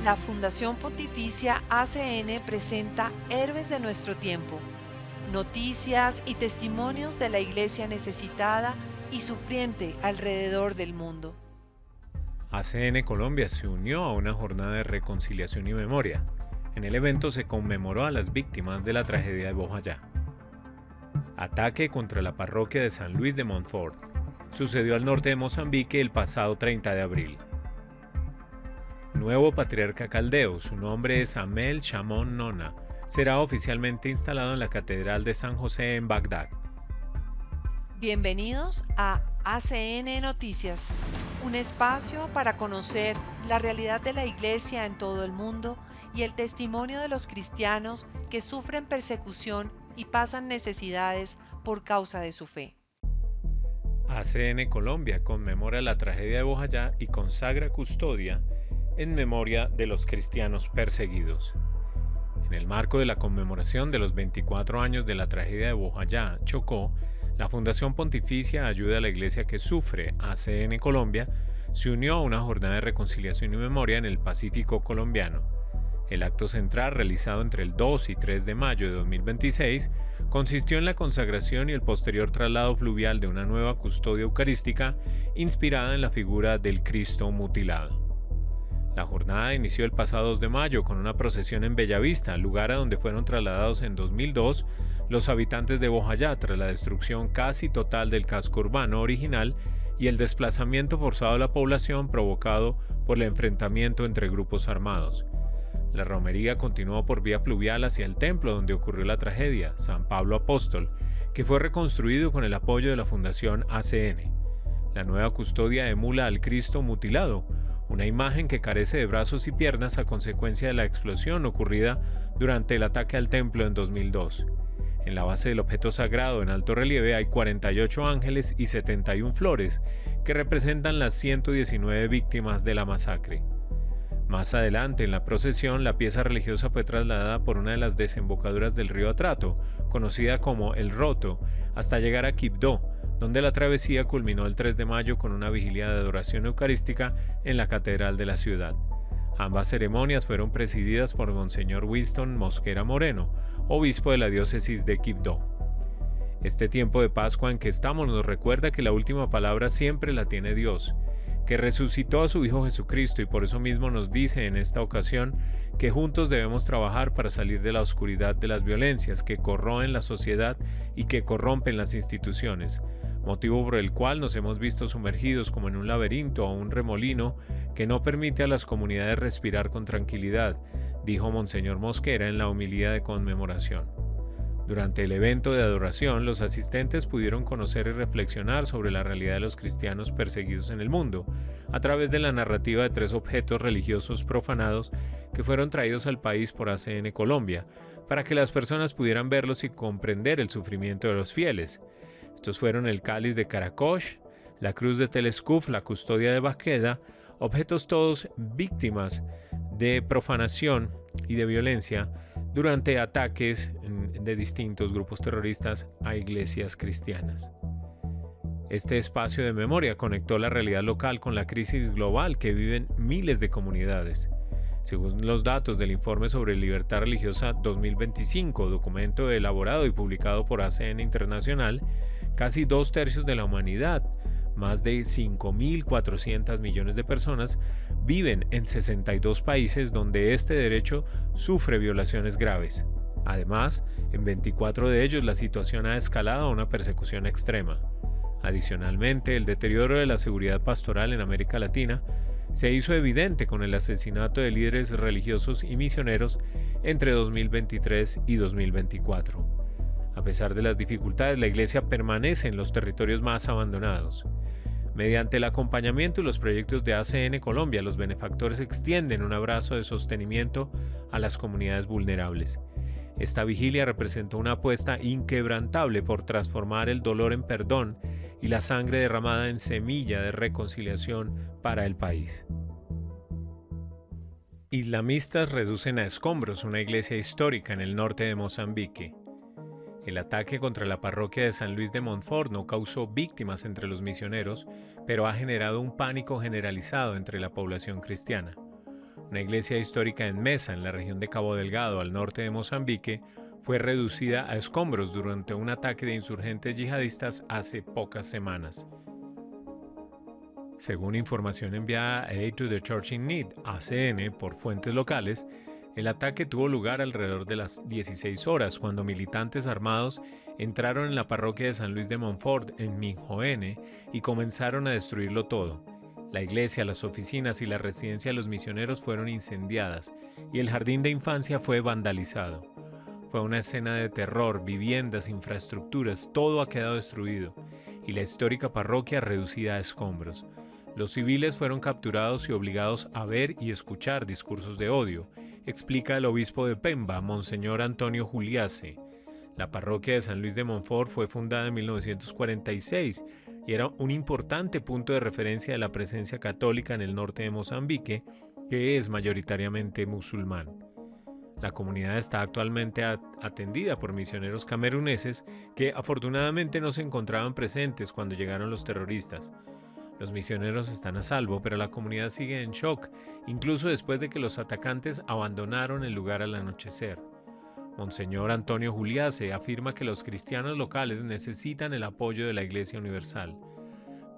La Fundación Pontificia ACN presenta Héroes de nuestro tiempo, noticias y testimonios de la iglesia necesitada y sufriente alrededor del mundo. ACN Colombia se unió a una jornada de reconciliación y memoria. En el evento se conmemoró a las víctimas de la tragedia de Bojayá. Ataque contra la parroquia de San Luis de Montfort. Sucedió al norte de Mozambique el pasado 30 de abril. Nuevo patriarca caldeo, su nombre es Amel Shamon Nona, será oficialmente instalado en la Catedral de San José en Bagdad. Bienvenidos a ACN Noticias, un espacio para conocer la realidad de la iglesia en todo el mundo y el testimonio de los cristianos que sufren persecución y pasan necesidades por causa de su fe. ACN Colombia conmemora la tragedia de Bojayá y consagra custodia en memoria de los cristianos perseguidos. En el marco de la conmemoración de los 24 años de la tragedia de Bojayá, Chocó, la Fundación Pontificia Ayuda a la Iglesia que Sufre, ACN Colombia, se unió a una jornada de reconciliación y memoria en el Pacífico colombiano. El acto central, realizado entre el 2 y 3 de mayo de 2026, consistió en la consagración y el posterior traslado fluvial de una nueva custodia eucarística inspirada en la figura del Cristo mutilado. La jornada inició el pasado 2 de mayo con una procesión en Bellavista, lugar a donde fueron trasladados en 2002 los habitantes de Bojayá tras la destrucción casi total del casco urbano original y el desplazamiento forzado de la población provocado por el enfrentamiento entre grupos armados. La romería continuó por vía fluvial hacia el templo donde ocurrió la tragedia, San Pablo Apóstol, que fue reconstruido con el apoyo de la Fundación ACN. La nueva custodia emula al Cristo mutilado, una imagen que carece de brazos y piernas a consecuencia de la explosión ocurrida durante el ataque al templo en 2002. En la base del objeto sagrado en alto relieve hay 48 ángeles y 71 flores, que representan las 119 víctimas de la masacre. Más adelante en la procesión, la pieza religiosa fue trasladada por una de las desembocaduras del río Atrato, conocida como El Roto, hasta llegar a Quibdó, donde la travesía culminó el 3 de mayo con una vigilia de adoración eucarística en la catedral de la ciudad. Ambas ceremonias fueron presididas por Monseñor Winston Mosquera Moreno, obispo de la diócesis de Quibdó. Este tiempo de Pascua en que estamos nos recuerda que la última palabra siempre la tiene Dios, que resucitó a su Hijo Jesucristo y por eso mismo nos dice en esta ocasión que juntos debemos trabajar para salir de la oscuridad de las violencias que corroen la sociedad y que corrompen las instituciones, motivo por el cual nos hemos visto sumergidos como en un laberinto o un remolino que no permite a las comunidades respirar con tranquilidad, dijo Monseñor Mosquera en la homilía de conmemoración. Durante el evento de adoración, los asistentes pudieron conocer y reflexionar sobre la realidad de los cristianos perseguidos en el mundo, a través de la narrativa de 3 objetos religiosos profanados que fueron traídos al país por ACN Colombia, para que las personas pudieran verlos y comprender el sufrimiento de los fieles. Estos fueron el cáliz de Karakosh, la cruz de Tel Escuf, la custodia de Baqueda, objetos todos víctimas de profanación y de violencia durante ataques de distintos grupos terroristas a iglesias cristianas. Este espacio de memoria conectó la realidad local con la crisis global que viven miles de comunidades. Según los datos del Informe sobre Libertad Religiosa 2025, documento elaborado y publicado por ACN Internacional, casi 2/3 de la humanidad, más de 5.400 millones de personas, viven en 62 países donde este derecho sufre violaciones graves. Además, en 24 de ellos la situación ha escalado a una persecución extrema. Adicionalmente, el deterioro de la seguridad pastoral en América Latina se hizo evidente con el asesinato de líderes religiosos y misioneros entre 2023 y 2024. A pesar de las dificultades, la Iglesia permanece en los territorios más abandonados. Mediante el acompañamiento y los proyectos de ACN Colombia, los benefactores extienden un abrazo de sostenimiento a las comunidades vulnerables. Esta vigilia representó una apuesta inquebrantable por transformar el dolor en perdón y la sangre derramada en semilla de reconciliación para el país. Islamistas reducen a escombros una iglesia histórica en el norte de Mozambique. El ataque contra la parroquia de San Luis de Montfort no causó víctimas entre los misioneros, pero ha generado un pánico generalizado entre la población cristiana. Una iglesia histórica en Mesa, en la región de Cabo Delgado, al norte de Mozambique, fue reducida a escombros durante un ataque de insurgentes yihadistas hace pocas semanas. Según información enviada a Aid to the Church in Need, ACN, por fuentes locales, el ataque tuvo lugar alrededor de las 16 horas, cuando militantes armados entraron en la parroquia de San Luis de Montfort, en Minhoene, y comenzaron a destruirlo todo. La iglesia, las oficinas y la residencia de los misioneros fueron incendiadas, y el jardín de infancia fue vandalizado. Fue una escena de terror, viviendas, infraestructuras, todo ha quedado destruido, y la histórica parroquia reducida a escombros. Los civiles fueron capturados y obligados a ver y escuchar discursos de odio, explica el obispo de Pemba, Monseñor Antonio Juliase. La parroquia de San Luis de Montfort fue fundada en 1946 y era un importante punto de referencia de la presencia católica en el norte de Mozambique, que es mayoritariamente musulmán. La comunidad está actualmente atendida por misioneros cameruneses que afortunadamente no se encontraban presentes cuando llegaron los terroristas. Los misioneros están a salvo, pero la comunidad sigue en shock, incluso después de que los atacantes abandonaron el lugar al anochecer. Monseñor Antonio Juliase afirma que los cristianos locales necesitan el apoyo de la Iglesia Universal.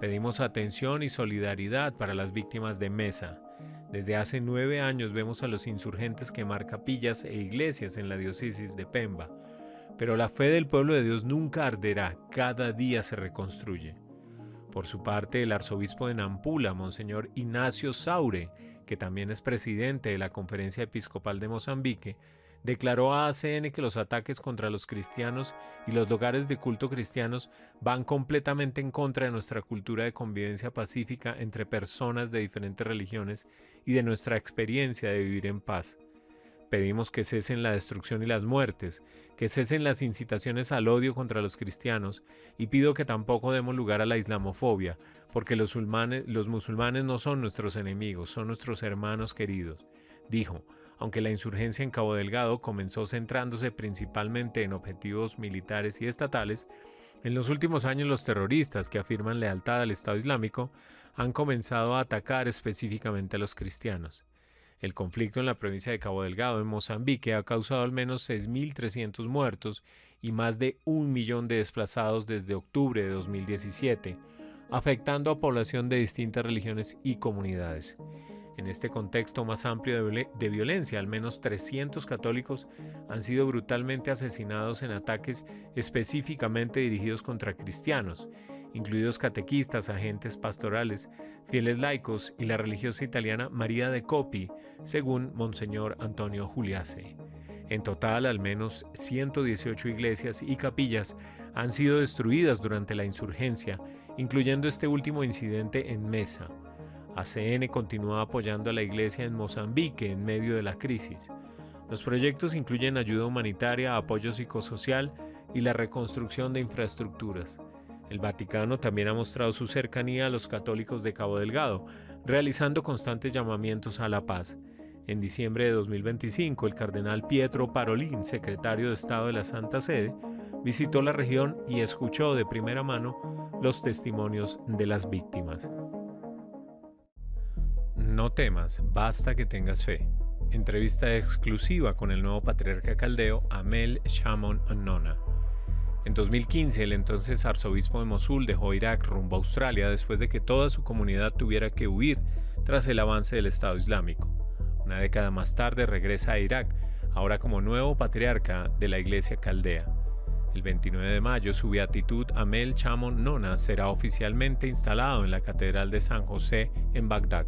Pedimos atención y solidaridad para las víctimas de Mesa. Desde hace 9 años vemos a los insurgentes quemar capillas e iglesias en la diócesis de Pemba. Pero la fe del pueblo de Dios nunca arderá, cada día se reconstruye. Por su parte, el arzobispo de Nampula, Monseñor Ignacio Saure, que también es presidente de la Conferencia Episcopal de Mozambique, declaró a ACN que los ataques contra los cristianos y los lugares de culto cristianos van completamente en contra de nuestra cultura de convivencia pacífica entre personas de diferentes religiones y de nuestra experiencia de vivir en paz. Pedimos que cesen la destrucción y las muertes, que cesen las incitaciones al odio contra los cristianos, y pido que tampoco demos lugar a la islamofobia, porque los musulmanes no son nuestros enemigos, son nuestros hermanos queridos, dijo. Aunque la insurgencia en Cabo Delgado comenzó centrándose principalmente en objetivos militares y estatales, en los últimos años los terroristas que afirman lealtad al Estado Islámico han comenzado a atacar específicamente a los cristianos. El conflicto en la provincia de Cabo Delgado, en Mozambique, ha causado al menos 6.300 muertos y más de 1 millón de desplazados desde octubre de 2017, afectando a población de distintas religiones y comunidades. En este contexto más amplio de violencia, al menos 300 católicos han sido brutalmente asesinados en ataques específicamente dirigidos contra cristianos, incluidos catequistas, agentes pastorales, fieles laicos y la religiosa italiana María de Copi, según Monseñor Antonio Juliase. En total, al menos 118 iglesias y capillas han sido destruidas durante la insurgencia, incluyendo este último incidente en Mesa. ACN continúa apoyando a la iglesia en Mozambique en medio de la crisis. Los proyectos incluyen ayuda humanitaria, apoyo psicosocial y la reconstrucción de infraestructuras. El Vaticano también ha mostrado su cercanía a los católicos de Cabo Delgado, realizando constantes llamamientos a la paz. En diciembre de 2025, el cardenal Pietro Parolin, secretario de Estado de la Santa Sede, visitó la región y escuchó de primera mano los testimonios de las víctimas. No temas, basta que tengas fe. Entrevista exclusiva con el nuevo patriarca caldeo Amel Shamon Nona. En 2015, el entonces arzobispo de Mosul dejó Irak rumbo a Australia después de que toda su comunidad tuviera que huir tras el avance del Estado Islámico. Una década más tarde regresa a Irak, ahora como nuevo patriarca de la Iglesia Caldea. El 29 de mayo, su beatitud Amel Shamon Nona será oficialmente instalado en la Catedral de San José en Bagdad.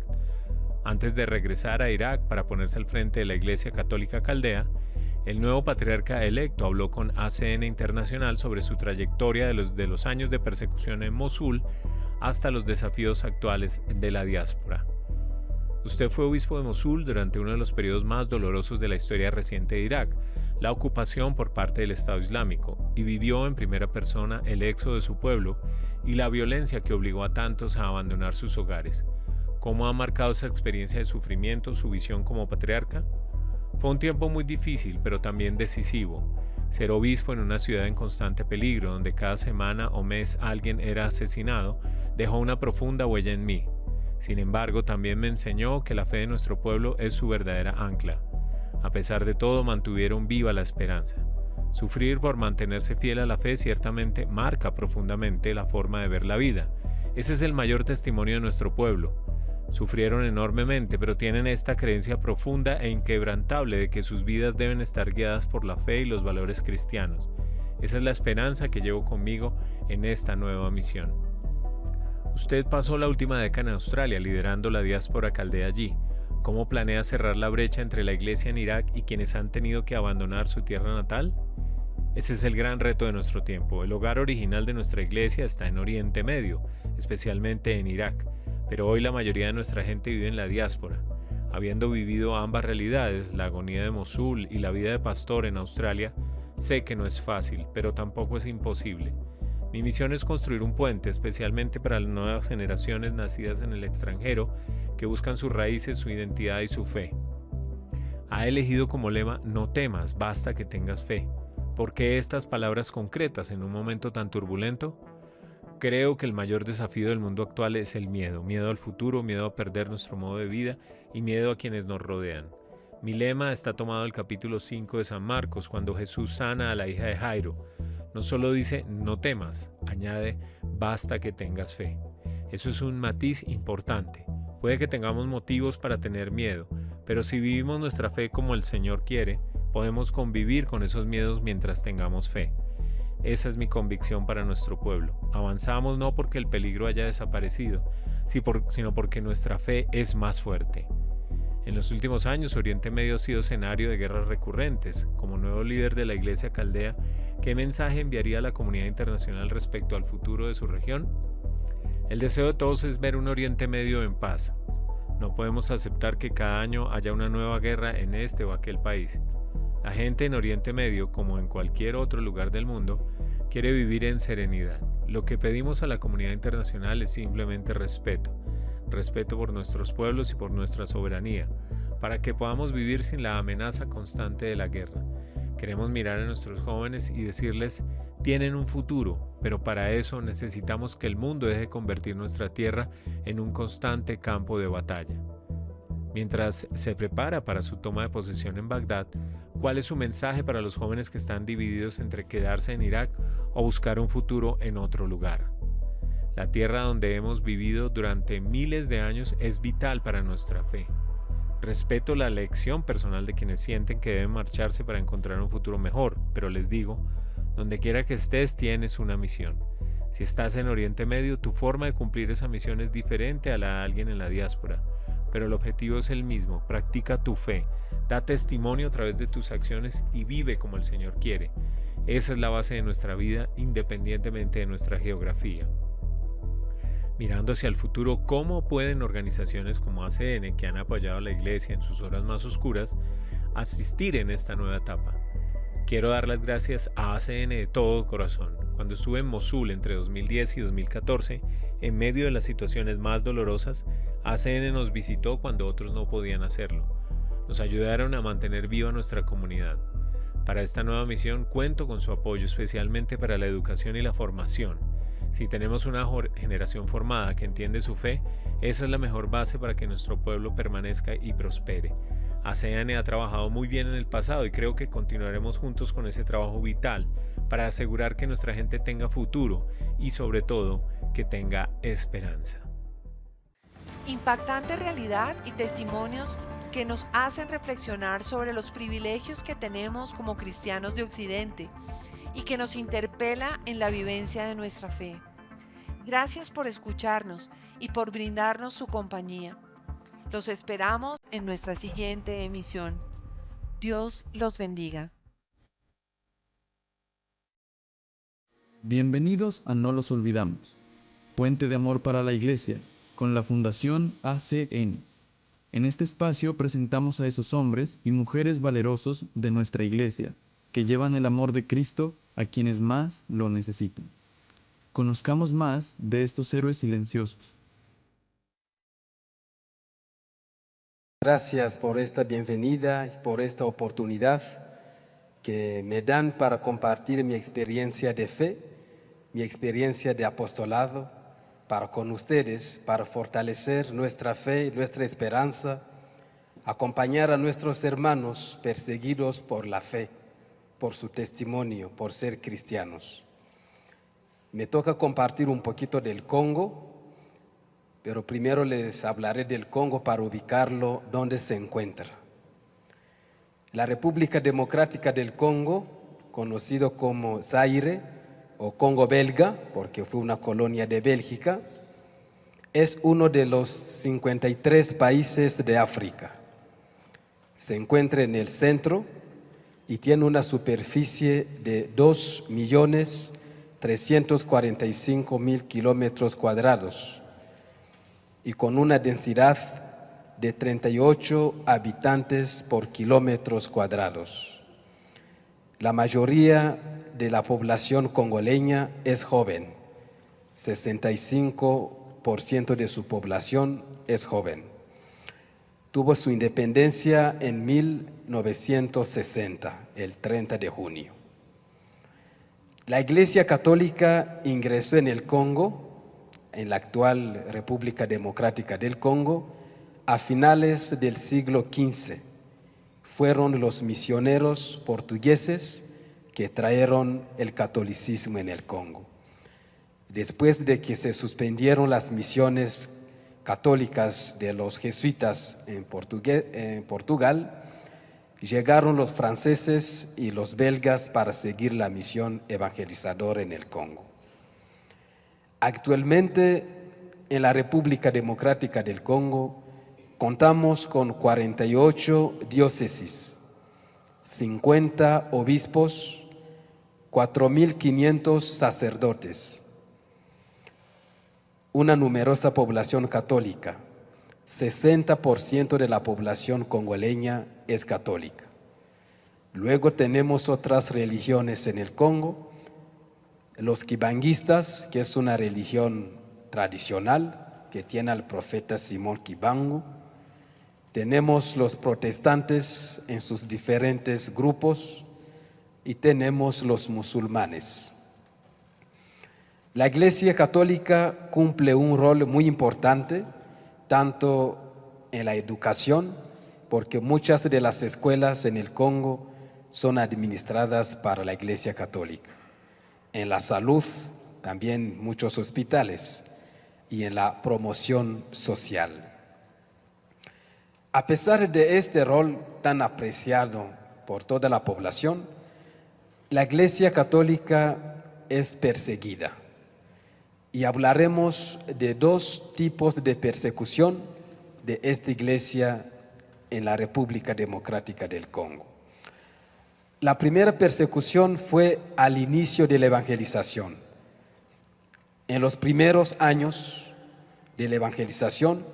Antes de regresar a Irak para ponerse al frente de la Iglesia Católica Caldea, el nuevo patriarca electo habló con ACN Internacional sobre su trayectoria de los años de persecución en Mosul hasta los desafíos actuales de la diáspora. Usted fue obispo de Mosul durante uno de los periodos más dolorosos de la historia reciente de Irak, la ocupación por parte del Estado Islámico, y vivió en primera persona el éxodo de su pueblo y la violencia que obligó a tantos a abandonar sus hogares. ¿Cómo ha marcado esa experiencia de sufrimiento su visión como patriarca? Fue un tiempo muy difícil, pero también decisivo. Ser obispo en una ciudad en constante peligro, donde cada semana o mes alguien era asesinado, dejó una profunda huella en mí. Sin embargo, también me enseñó que la fe de nuestro pueblo es su verdadera ancla. A pesar de todo, mantuvieron viva la esperanza. Sufrir por mantenerse fiel a la fe ciertamente marca profundamente la forma de ver la vida. Ese es el mayor testimonio de nuestro pueblo. Sufrieron enormemente, pero tienen esta creencia profunda e inquebrantable de que sus vidas deben estar guiadas por la fe y los valores cristianos. Esa es la esperanza que llevo conmigo en esta nueva misión. Usted pasó la última década en Australia liderando la diáspora caldea allí. ¿Cómo planea cerrar la brecha entre la iglesia en Irak y quienes han tenido que abandonar su tierra natal? Ese es el gran reto de nuestro tiempo. El hogar original de nuestra iglesia está en Oriente Medio, especialmente en Irak, pero hoy la mayoría de nuestra gente vive en la diáspora. Habiendo vivido ambas realidades, la agonía de Mosul y la vida de pastor en Australia, sé que no es fácil, pero tampoco es imposible. Mi misión es construir un puente, especialmente para las nuevas generaciones nacidas en el extranjero que buscan sus raíces, su identidad y su fe. Ha elegido como lema: no temas, basta que tengas fe. ¿Por qué estas palabras concretas en un momento tan turbulento? Creo que el mayor desafío del mundo actual es el miedo. Miedo al futuro, miedo a perder nuestro modo de vida y miedo a quienes nos rodean. Mi lema está tomado del capítulo 5 de San Marcos, cuando Jesús sana a la hija de Jairo. No solo dice no temas, añade basta que tengas fe. Eso es un matiz importante. Puede que tengamos motivos para tener miedo, pero si vivimos nuestra fe como el Señor quiere, podemos convivir con esos miedos mientras tengamos fe. Esa es mi convicción para nuestro pueblo. Avanzamos no porque el peligro haya desaparecido, sino porque nuestra fe es más fuerte. En los últimos años, Oriente Medio ha sido escenario de guerras recurrentes. Como nuevo líder de la Iglesia Caldea, ¿qué mensaje enviaría a la comunidad internacional respecto al futuro de su región? El deseo de todos es ver un Oriente Medio en paz. No podemos aceptar que cada año haya una nueva guerra en este o aquel país. La gente en Oriente Medio, como en cualquier otro lugar del mundo, quiere vivir en serenidad. Lo que pedimos a la comunidad internacional es simplemente respeto. Respeto por nuestros pueblos y por nuestra soberanía, para que podamos vivir sin la amenaza constante de la guerra. Queremos mirar a nuestros jóvenes y decirles: tienen un futuro, pero para eso necesitamos que el mundo deje de convertir nuestra tierra en un constante campo de batalla. Mientras se prepara para su toma de posesión en Bagdad, ¿cuál es su mensaje para los jóvenes que están divididos entre quedarse en Irak o buscar un futuro en otro lugar? La tierra donde hemos vivido durante miles de años es vital para nuestra fe. Respeto la elección personal de quienes sienten que deben marcharse para encontrar un futuro mejor, pero les digo, donde quiera que estés tienes una misión. Si estás en Oriente Medio, tu forma de cumplir esa misión es diferente a la de alguien en la diáspora, pero el objetivo es el mismo: practica tu fe, da testimonio a través de tus acciones y vive como el Señor quiere. Esa es la base de nuestra vida, independientemente de nuestra geografía. Mirando hacia el futuro, ¿cómo pueden organizaciones como ACN, que han apoyado a la Iglesia en sus horas más oscuras, asistir en esta nueva etapa? Quiero dar las gracias a ACN de todo corazón. Cuando estuve en Mosul entre 2010 y 2014, en medio de las situaciones más dolorosas, ACN nos visitó cuando otros no podían hacerlo. Nos ayudaron a mantener viva nuestra comunidad. Para esta nueva misión cuento con su apoyo, especialmente para la educación y la formación. Si tenemos una generación formada que entiende su fe, esa es la mejor base para que nuestro pueblo permanezca y prospere. ACN ha trabajado muy bien en el pasado y creo que continuaremos juntos con ese trabajo vital para asegurar que nuestra gente tenga futuro y, sobre todo, que tenga esperanza. Impactante realidad y testimonios que nos hacen reflexionar sobre los privilegios que tenemos como cristianos de Occidente y que nos interpela en la vivencia de nuestra fe. Gracias por escucharnos y por brindarnos su compañía. Los esperamos en nuestra siguiente emisión. Dios los bendiga. Bienvenidos a No los olvidamos, Puente de Amor para la Iglesia, con la Fundación ACN. En este espacio presentamos a esos hombres y mujeres valerosos de nuestra Iglesia, que llevan el amor de Cristo a quienes más lo necesitan. Conozcamos más de estos héroes silenciosos. Gracias por esta bienvenida y por esta oportunidad que me dan para compartir mi experiencia de fe, mi experiencia de apostolado, para con ustedes, para fortalecer nuestra fe, nuestra esperanza, acompañar a nuestros hermanos perseguidos por la fe, por su testimonio, por ser cristianos. Me toca compartir un poquito del Congo, pero primero les hablaré del Congo para ubicarlo donde se encuentra. La República Democrática del Congo, conocido como Zaire o Congo belga, porque fue una colonia de Bélgica, es uno de los 53 países de África. Se encuentra en el centro y tiene una superficie de 2.345.000 kilómetros cuadrados y con una densidad de 38 habitantes por kilómetros cuadrados. La mayoría de la población congoleña es joven, 65% de su población es joven. Tuvo su independencia en 1960, el 30 de junio. La Iglesia Católica ingresó en el Congo, en la actual República Democrática del Congo, a finales del siglo XV. Fueron los misioneros portugueses que trajeron el catolicismo en el Congo. Después de que se suspendieron las misiones católicas de los jesuitas en Portugal, llegaron los franceses y los belgas para seguir la misión evangelizadora en el Congo. Actualmente, en la República Democrática del Congo, contamos con 48 diócesis, 50 obispos, 4.500 sacerdotes, una numerosa población católica. 60% de la población congoleña es católica. Luego tenemos otras religiones en el Congo, los kibanguistas, que es una religión tradicional que tiene al profeta Simón Kibangu. Tenemos los protestantes en sus diferentes grupos y tenemos los musulmanes. La Iglesia Católica cumple un rol muy importante, tanto en la educación, porque muchas de las escuelas en el Congo son administradas para la Iglesia Católica. En la salud, también muchos hospitales, y en la promoción social. A pesar de este rol tan apreciado por toda la población, la Iglesia Católica es perseguida. Y hablaremos de dos tipos de persecución de esta Iglesia en la República Democrática del Congo. La primera persecución fue al inicio de la evangelización. En los primeros años de la evangelización,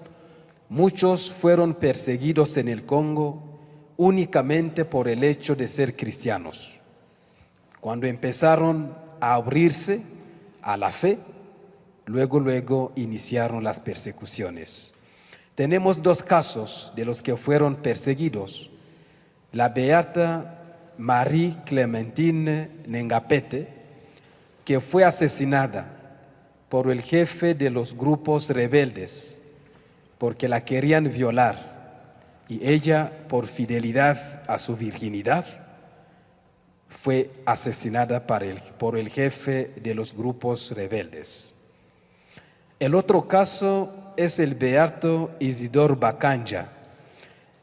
muchos fueron perseguidos en el Congo únicamente por el hecho de ser cristianos. Cuando empezaron a abrirse a la fe, luego iniciaron las persecuciones. Tenemos dos casos de los que fueron perseguidos. La beata Marie Clementine Nengapete, que fue asesinada por el jefe de los grupos rebeldes porque la querían violar, y ella, por fidelidad a su virginidad, fue asesinada por el jefe de los grupos rebeldes. El otro caso es el beato Isidore Bacanja.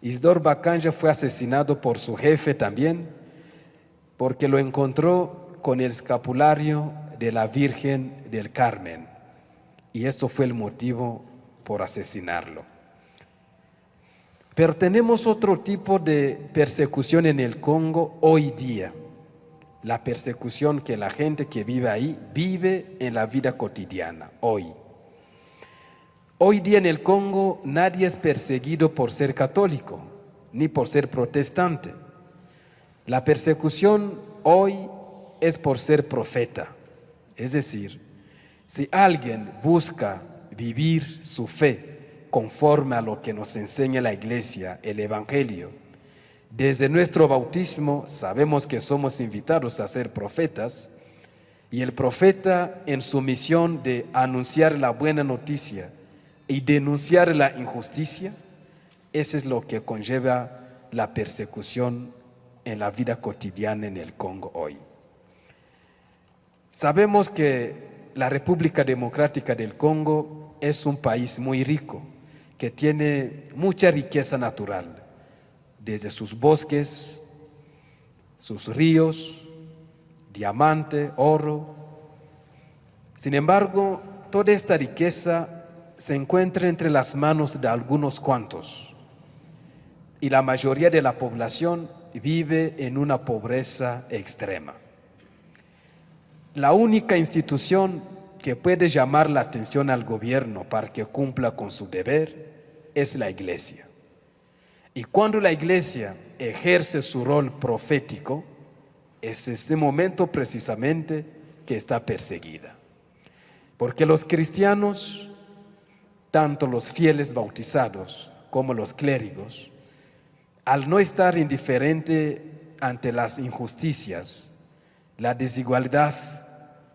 Isidore Bacanja fue asesinado por su jefe también, porque lo encontró con el escapulario de la Virgen del Carmen, y esto fue el motivo por asesinarlo. Pero tenemos otro tipo de persecución en el Congo hoy día, la persecución que la gente que vive ahí vive en la vida cotidiana, hoy. Hoy día en el Congo nadie es perseguido por ser católico, ni por ser protestante. La persecución hoy es por ser profeta. Es decir, si alguien busca vivir su fe conforme a lo que nos enseña la Iglesia, el Evangelio, desde nuestro bautismo sabemos que somos invitados a ser profetas, Y el profeta, en su misión de anunciar la buena noticia y denunciar la injusticia, eso es lo que conlleva la persecución en la vida cotidiana en el Congo hoy. Sabemos que la República Democrática del Congo es un país muy rico, que tiene mucha riqueza natural, desde sus bosques, sus ríos, diamante, oro. Sin embargo, toda esta riqueza se encuentra entre las manos de algunos cuantos, y la mayoría de la población vive en una pobreza extrema. La única institución que puede llamar la atención al gobierno para que cumpla con su deber es la iglesia. Y cuando la iglesia ejerce su rol profético, es este momento precisamente que está perseguida. Porque los cristianos, tanto los fieles bautizados como los clérigos, al no estar indiferente ante las injusticias, la desigualdad,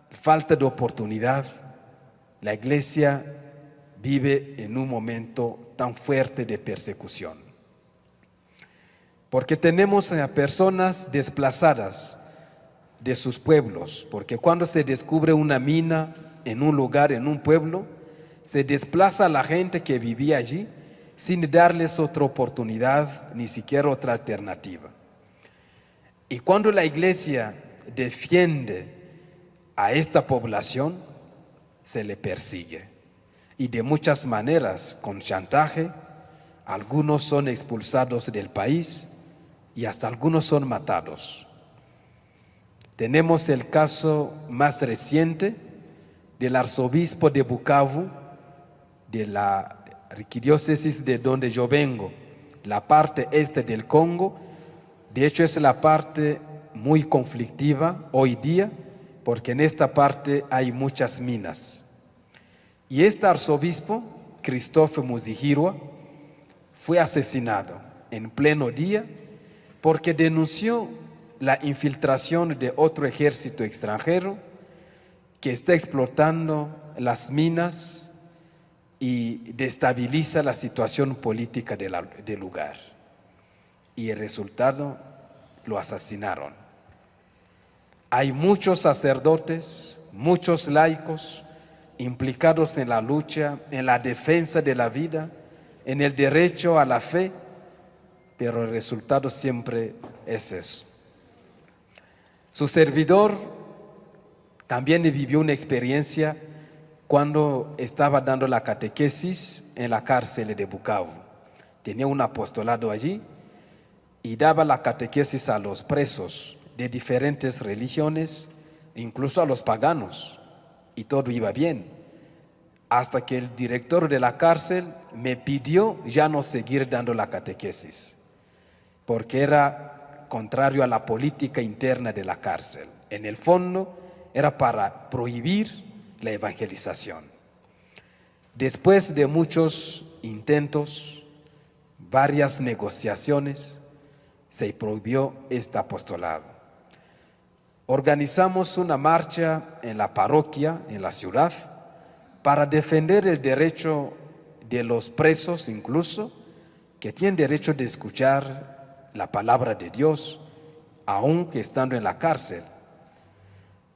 la falta de oportunidad, la iglesia vive en un momento tan fuerte de persecución. Porque tenemos a personas desplazadas de sus pueblos, porque cuando se descubre una mina en un lugar, en un pueblo, se desplaza a la gente que vivía allí sin darles otra oportunidad, ni siquiera otra alternativa. Y cuando la iglesia defiende a esta población, se le persigue. Y de muchas maneras, con chantaje, algunos son expulsados del país y hasta algunos son matados. Tenemos el caso más reciente del arzobispo de Bukavu, de la arquidiócesis de donde yo vengo, la parte este del Congo. De hecho, es la parte muy conflictiva hoy día, porque en esta parte hay muchas minas. Y este arzobispo, Christophe Muzihirwa, fue asesinado en pleno día porque denunció la infiltración de otro ejército extranjero que está explotando las minas y destabiliza la situación política del lugar. Y el resultado, lo asesinaron. Hay muchos sacerdotes, muchos laicos implicados en la lucha, en la defensa de la vida, en el derecho a la fe, pero el resultado siempre es eso. Su servidor también vivió una experiencia cuando estaba dando la catequesis en la cárcel de Bukavu. Tenía un apostolado allí y daba la catequesis a los presos de diferentes religiones, incluso a los paganos, y todo iba bien, hasta que el director de la cárcel me pidió ya no seguir dando la catequesis, porque era contrario a la política interna de la cárcel. En el fondo, era para prohibir la evangelización. Después de muchos intentos, varias negociaciones, se prohibió este apostolado. Organizamos una marcha en la parroquia, en la ciudad, para defender el derecho de los presos, incluso, que tienen derecho de escuchar la palabra de Dios, aunque estando en la cárcel.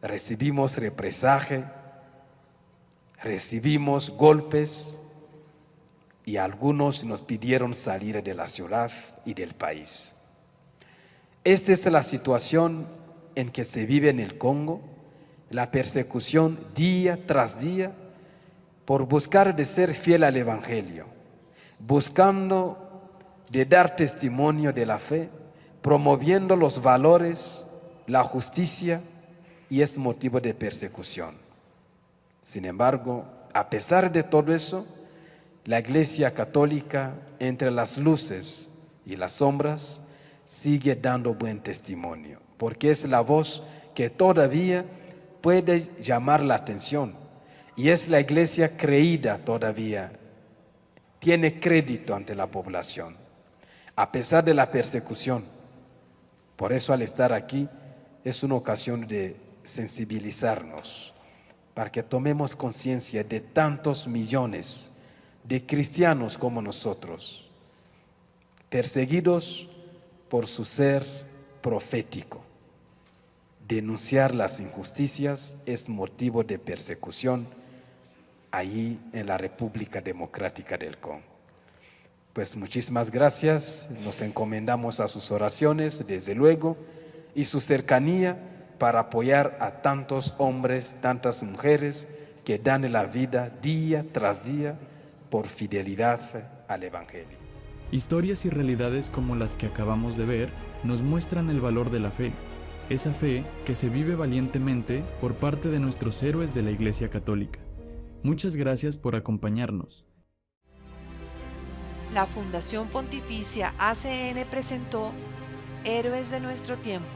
Recibimos represaje, recibimos golpes y algunos nos pidieron salir de la ciudad y del país. Esta es la situación en que se vive en el Congo, la persecución día tras día por buscar de ser fiel al Evangelio, buscando de dar testimonio de la fe, promoviendo los valores, la justicia, y es motivo de persecución. Sin embargo, a pesar de todo eso, la Iglesia Católica, entre las luces y las sombras, sigue dando buen testimonio, porque es la voz que todavía puede llamar la atención, y es la Iglesia creída todavía, tiene crédito ante la población, a pesar de la persecución. Por eso, al estar aquí, es una ocasión de sensibilizarnos para que tomemos conciencia de tantos millones de cristianos como nosotros, perseguidos por su ser profético. Denunciar las injusticias es motivo de persecución allí en la República Democrática del Congo. Pues muchísimas gracias, nos encomendamos a sus oraciones, desde luego, y su cercanía para apoyar a tantos hombres, tantas mujeres que dan la vida día tras día por fidelidad al Evangelio. Historias y realidades como las que acabamos de ver nos muestran el valor de la fe, esa fe que se vive valientemente por parte de nuestros héroes de la Iglesia Católica. Muchas gracias por acompañarnos. La Fundación Pontificia ACN presentó Héroes de nuestro tiempo,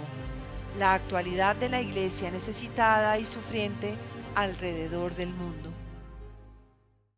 la actualidad de la Iglesia necesitada y sufriente alrededor del mundo.